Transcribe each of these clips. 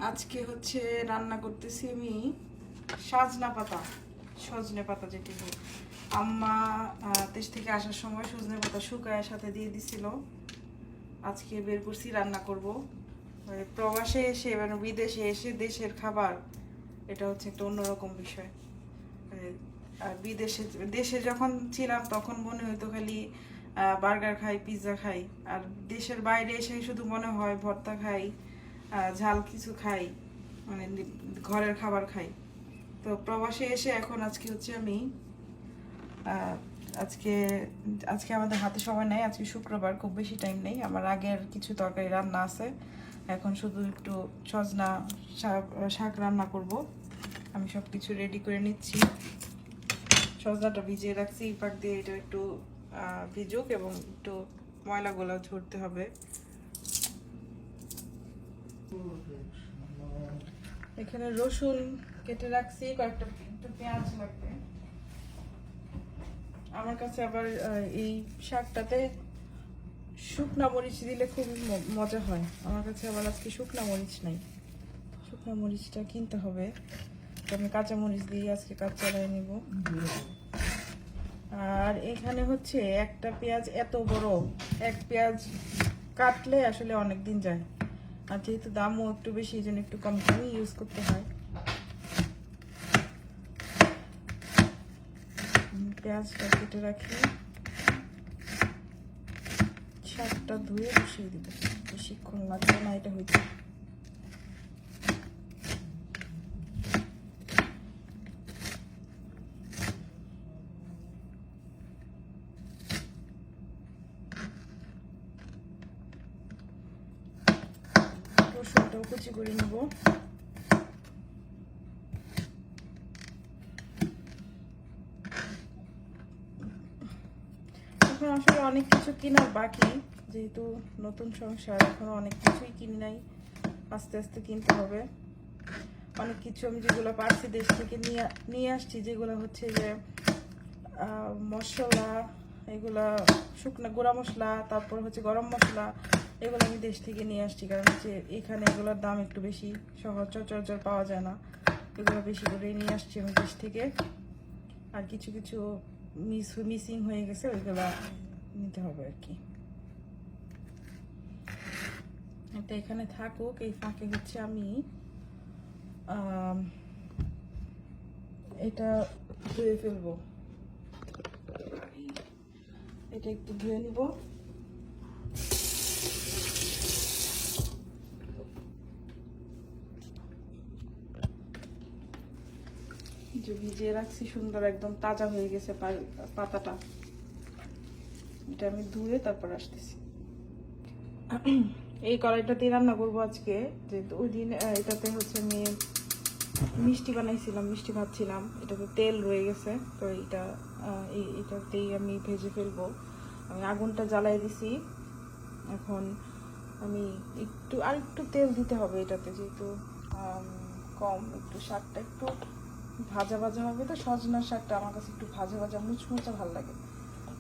আজকে হচ্ছে রান্না করতেছি আমি সজনে পাতা যেটি আম্মা দেশ থেকে আসার সময় সজনে পাতা শুকায় সাথে দিয়ে দিছিল। আজকে বের করছি রান্না করব। প্রবাসে এসে মানে বিদেশে এসে দেশের খাবার এটা হচ্ছে একটা অন্যরকম বিষয়। আর দেশে যখন ছিলাম তখন মনে হতো খালি বার্গার খাই, পিৎজা খাই। আর দেশের বাইরে এসে শুধু মনে হয় ভর্তা খাই, ঝাল কিছু খাই, মানে ঘরের খাবার খাই। তো প্রবাসে এসে এখন আজকে হচ্ছে আমি আজকে আজকে আমাদের হাতে সময় নেই, আজকে শুক্রবার, খুব বেশি টাইম নেই। আমার আগের কিছু তরকারি রান্না আছে, এখন শুধু একটু সজনা শাক রান্না করব। আমি সব কিছু রেডি করে নিচ্ছি। সজনাটা ভিজিয়ে রাখছি, পাক দিয়ে এটা একটু ভিজুক এবং একটু ময়লাগুলো ঝরতে হবে। এখানে রসুন কেটে রাখছি, কয়েকটা একটু পেঁয়াজ লাগবে। আমার কাছে আবার এই শাকটাতে শুকনা মরিচ দিলে খুব মজা হয়। আমার কাছে আবার আজকে শুকনা মরিচ নাই, শুকনা মরিচটা কিনতে হবে। আমি কাঁচা মরিচ দিয়ে আজকে কাজ চালাই নেব। আর এখানে হচ্ছে একটা পেঁয়াজ এত বড়, এক পেঁয়াজ কাটলে আসলে অনেক দিন যায়। আর যেহেতু দামও একটু বেশি, এই জন্য একটু কম কমই ইউজ করতে হয়। পেঁয়াজটা কেটে রাখি, শাকটা ধুয়ে বসিয়ে দিব। বেশিক্ষণ লাগবে না এটা হইতে। রসুনটাও কুচি করে নেব। এখন আসলে অনেক কিছু কেনার বাকি, যেহেতু নতুন সংসার, এখনো অনেক কিছুই কিনি নাই, আস্তে আস্তে কিনতে হবে। অনেক কিছু আমি যেগুলো পারছি দেশ থেকে নিয়ে আসছি, যেগুলো হচ্ছে যে মশলা, এগুলা শুকনো গুঁড়া মশলা, তারপর হচ্ছে গরম মশলা, এগুলো আমি দেশ থেকে নিয়ে আসছি। কারণ হচ্ছে এখানে এগুলোর দাম একটু বেশি, সচরাচর পাওয়া যায় না। এগুলো বেশি করে নিয়ে আসছি আমি দেশ থেকে। আর কিছু কিছু মিসিং হয়ে গেছে, ওইগুলো নিতে হবে আর কি। এটা এখানে থাকুক, এই ফাঁকে হচ্ছে আমি এটা ধুয়ে ফেলবো। এটা একটু ধুয়ে নিব। যে ভিজিয়ে রাখছি, সুন্দর একদম তাজা হয়ে গেছে পাতাটা। এটা আমি ধুয়ে তারপর আসতেছি। এই কড়াইটাতে রান্না করবো আজকে, যেহেতু ওই দিন এটাতে হচ্ছে আমি মিষ্টি বানাইছিলাম, মিষ্টি ভাজছিলাম, এটাতে তেল রয়ে গেছে। তো এটাতেই আমি ভেজে ফেলবো। আমি আগুনটা জ্বালাই দিছি। এখন আমি আর একটু তেল দিতে হবে এটাতে, যেহেতু কম, একটু শাকটা একটু ভাজা ভাজা হবে। তো সজনার শাকটা আমার কাছে একটু ভাজা ভাজা মুচমুচা ভালো লাগে।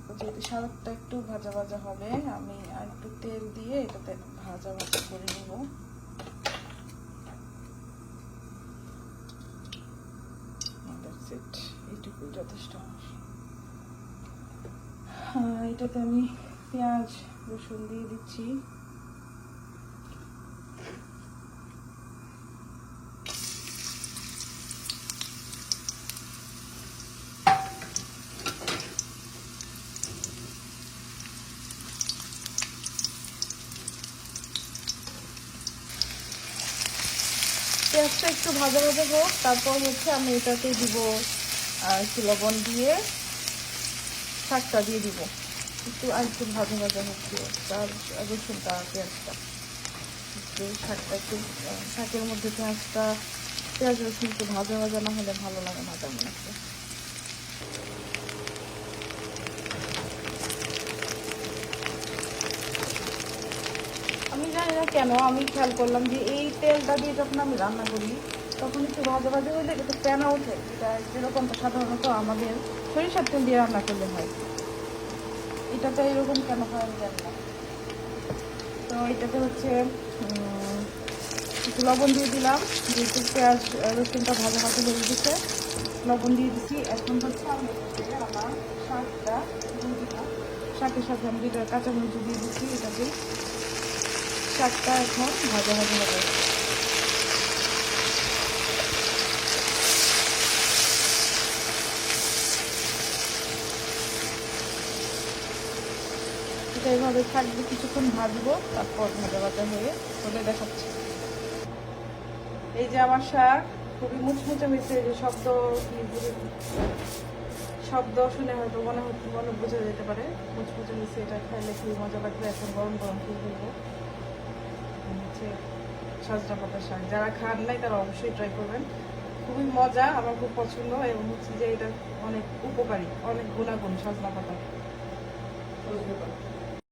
তো যেহেতু শাকটা একটু ভাজা ভাজা হবে, আমি আর একটু তেল দিয়ে এটাতে ভাজা ভাজা করে নেব। এইটুকুই যথেষ্ট। এটাতে আমি পেঁয়াজ রসুন দিয়ে দিচ্ছি। পেঁয়াজটা একটু ভাজা ভাজা হোক, তারপর হচ্ছে আমি এটাতে দিব একটু লবণ দিয়ে শাকটা দিয়ে দিব। আর একটু ভাজা ভাজা হোক তার রসুনটা, পেঁয়াজটা, শাকটা একটু, শাকের মধ্যে পেঁয়াজ রসুন একটু ভাজা ভাজা না হলে ভালো লাগে না তেমন একটা। আমি জানি না কেন আমি খেয়াল করলাম যে এই তেলটা দিয়ে যখন আমি রান্না করি তখন একটু ভাজা ভাজা হলে একটু ফেনা ওঠে, এটা যেরকমটা সাধারণত আমাদের সরিষার তেল দিয়ে রান্না করলে হয়। এটাতে এরকম কেন হয় আমি জানি না। তো এটাতে হচ্ছে একটু লবণ দিয়ে দিলাম, যেহেতু পেঁয়াজ রসুনটা ভালো মতো হয়ে গেছে, লবণ দিয়ে দিচ্ছি। এখন হচ্ছে আমি আমার শাকটা দিয়ে দিলাম, শাকের সাথে আমি যেটা কাঁচামরিচ দিয়ে দিচ্ছি, এটাকে শাকটা এখন ভাজা ভাজা হবে। এটা এইভাবে থাকবে, কিছুক্ষণ ভাজবো, তারপর ভাজা ভাজা হয়ে চলে দেখাচ্ছি। এই যে আমার শাক খুবই মুচমুচে হয়েছে, যে শব্দ শুনে হয়তো মনে বোঝা যেতে পারে মুচমুচে হয়েছে। এটা খাইলে খুবই মজা লাগবে। এখন গরম গরম খেয়ে ফেলবো। হচ্ছে সজনা পাতা শাক, যারা খান নাই তারা অবশ্যই ট্রাই করবেন, খুবই মজা, আমার খুব পছন্দ। এবং হচ্ছে যে এটা অনেক উপকারী, অনেক গুণাগুণ সজনা পাতা।